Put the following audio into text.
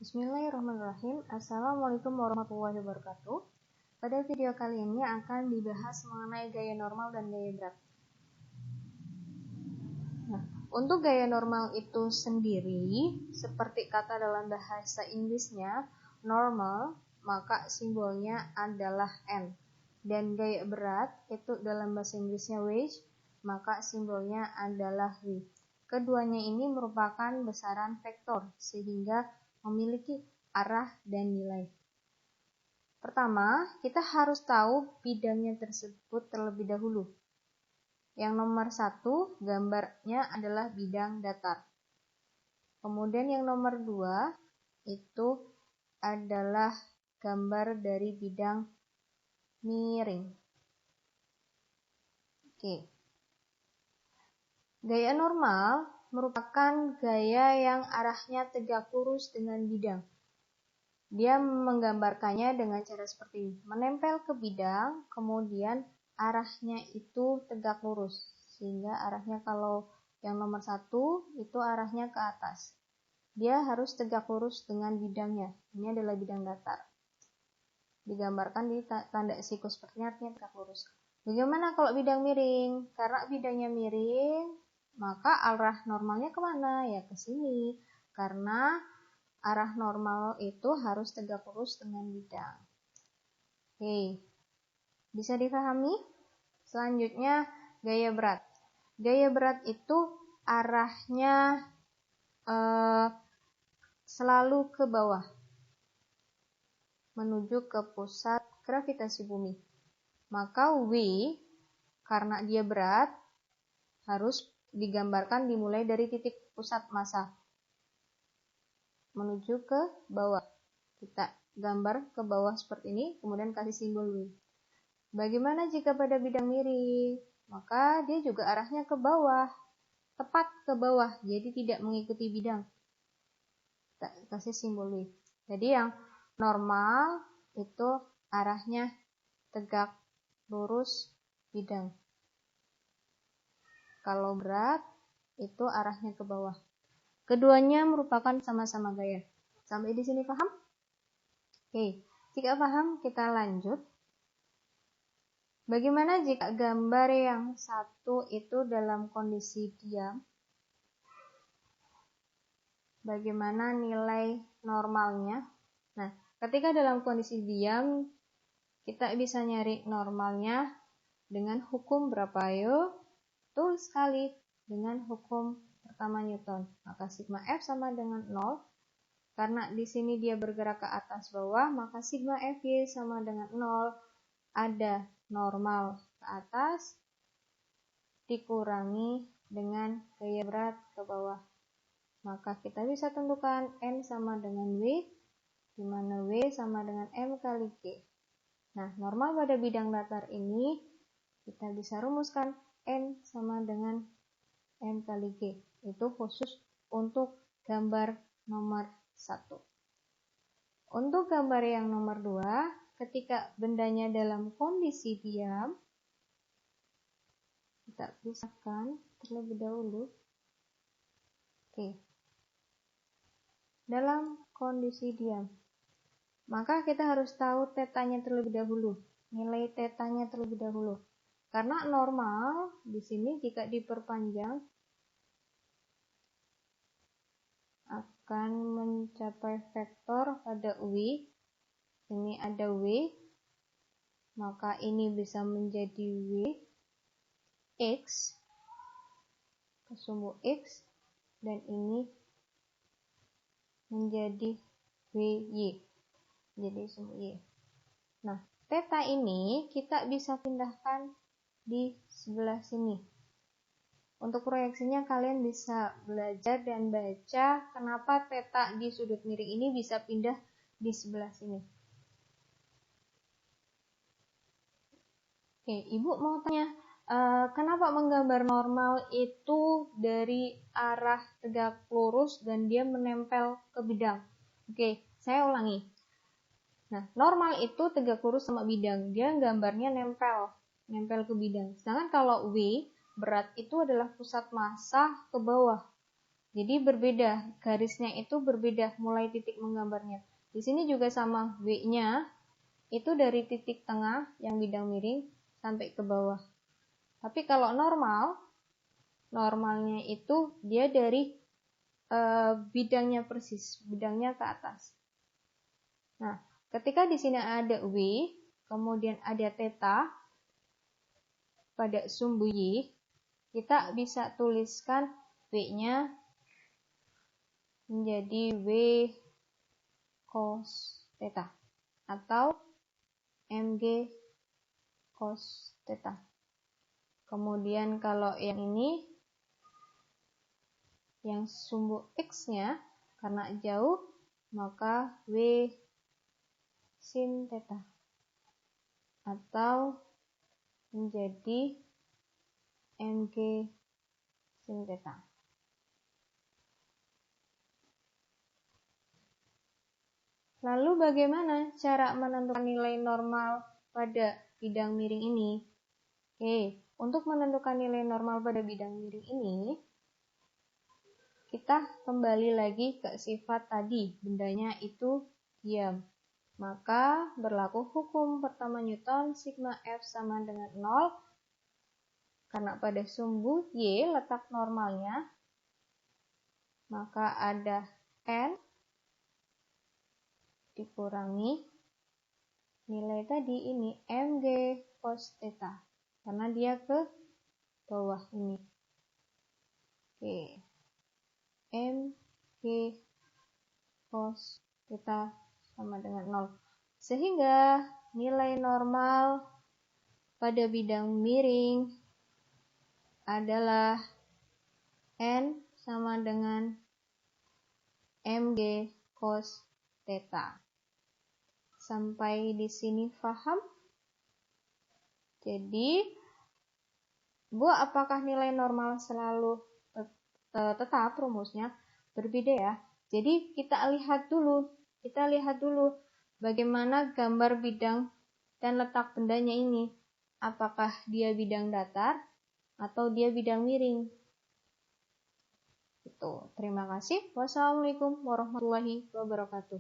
Bismillahirrahmanirrahim. Assalamualaikum warahmatullahi wabarakatuh. Pada video kali ini akan dibahas mengenai gaya normal dan gaya berat. Nah, untuk gaya normal itu sendiri, seperti kata dalam bahasa Inggrisnya normal, maka simbolnya adalah N. Dan gaya berat itu dalam bahasa Inggrisnya weight, maka simbolnya adalah W. Keduanya ini merupakan besaran vektor, sehingga memiliki arah dan nilai. Pertama, kita harus tahu bidangnya tersebut terlebih dahulu. Yang nomor 1, gambarnya adalah bidang datar. Kemudian yang nomor 2, itu adalah gambar dari bidang miring. Oke. Gaya normal merupakan gaya yang arahnya tegak lurus dengan bidang. Dia menggambarkannya dengan cara seperti ini. Menempel ke bidang, kemudian arahnya itu tegak lurus. Sehingga arahnya kalau yang nomor 1 itu arahnya ke atas. Dia harus tegak lurus dengan bidangnya. Ini adalah bidang datar. Digambarkan di tanda siku sepertinya artinya tegak lurus. Bagaimana kalau bidang miring? Karena bidangnya miring, maka arah normalnya kemana? Ya ke sini. Karena arah normal itu harus tegak lurus dengan bidang. Oke, bisa dipahami? Selanjutnya, gaya berat. Gaya berat itu arahnya selalu ke bawah, menuju ke pusat gravitasi bumi. Maka W, karena dia berat, harus digambarkan dimulai dari titik pusat massa menuju ke bawah. Kita gambar ke bawah seperti ini, kemudian kasih simbol W. Bagaimana jika pada bidang miring? Maka dia juga arahnya ke bawah, tepat ke bawah, jadi tidak mengikuti bidang. Kita kasih simbol W. Jadi yang normal itu arahnya tegak lurus bidang. Kalau berat itu arahnya ke bawah. Keduanya merupakan sama-sama gaya. Sampai di sini paham? Oke, jika paham kita lanjut. Bagaimana jika gambar yang satu itu dalam kondisi diam? Bagaimana nilai normalnya? Nah, ketika dalam kondisi diam, kita bisa nyari normalnya dengan hukum berapa? Ayo, betul sekali, dengan hukum pertama Newton. Maka sigma F sama dengan 0. Karena di sini dia bergerak ke atas bawah, maka sigma Fy sama dengan 0. Ada normal ke atas dikurangi dengan gaya berat ke bawah. Maka kita bisa tentukan N sama dengan W, di mana W sama dengan M kali G. Nah, normal pada bidang datar ini kita bisa rumuskan N sama dengan M kali G. Itu khusus untuk gambar nomor 1. Untuk gambar yang nomor 2, ketika bendanya dalam kondisi diam, kita pisahkan terlebih dahulu. Oke. Dalam kondisi diam, maka kita harus tahu tetanya terlebih dahulu, nilai tetanya terlebih dahulu. Karena normal di sini jika diperpanjang akan mencapai vektor pada W. Ini ada W, maka ini bisa menjadi W X, sumbu X, dan ini menjadi WY, jadi sumbu Y. Nah, theta ini kita bisa pindahkan di sebelah sini. Untuk proyeksinya kalian bisa belajar dan baca kenapa theta di sudut miring ini bisa pindah di sebelah sini. Oke, Ibu mau tanya, kenapa menggambar normal itu dari arah tegak lurus dan dia menempel ke bidang? Oke, saya ulangi. Nah, normal itu tegak lurus sama bidang, dia gambarnya nempel ke bidang. Sedangkan kalau W, berat itu adalah pusat massa ke bawah. Jadi berbeda, garisnya itu berbeda mulai titik menggambarnya. Di sini juga sama, W-nya itu dari titik tengah yang bidang miring sampai ke bawah. Tapi kalau normalnya itu dia dari bidangnya persis, bidangnya ke atas. Nah, ketika di sini ada W, kemudian ada theta pada sumbu Y, kita bisa tuliskan W-nya menjadi W cos theta atau MG cos theta. Kemudian kalau yang ini, yang sumbu X-nya karena jauh, maka W sin theta atau menjadi MG sin theta. Lalu bagaimana cara menentukan nilai normal pada bidang miring ini? Oke, untuk menentukan nilai normal pada bidang miring ini, kita kembali lagi ke sifat tadi, bendanya itu diam. Maka berlaku hukum pertama Newton, sigma F sama dengan 0, karena pada sumbu Y letak normalnya, maka ada N dikurangi nilai tadi ini MG cos theta karena dia ke bawah ini. Oke. MG cos theta sama dengan 0. Sehingga nilai normal pada bidang miring adalah N sama dengan MG cos theta. Sampai di sini paham? Jadi, apakah nilai normal selalu tetap rumusnya? Berbeda ya. Jadi, kita lihat dulu bagaimana gambar bidang dan letak bendanya ini. Apakah dia bidang datar atau dia bidang miring? Itu. Terima kasih. Wassalamualaikum warahmatullahi wabarakatuh.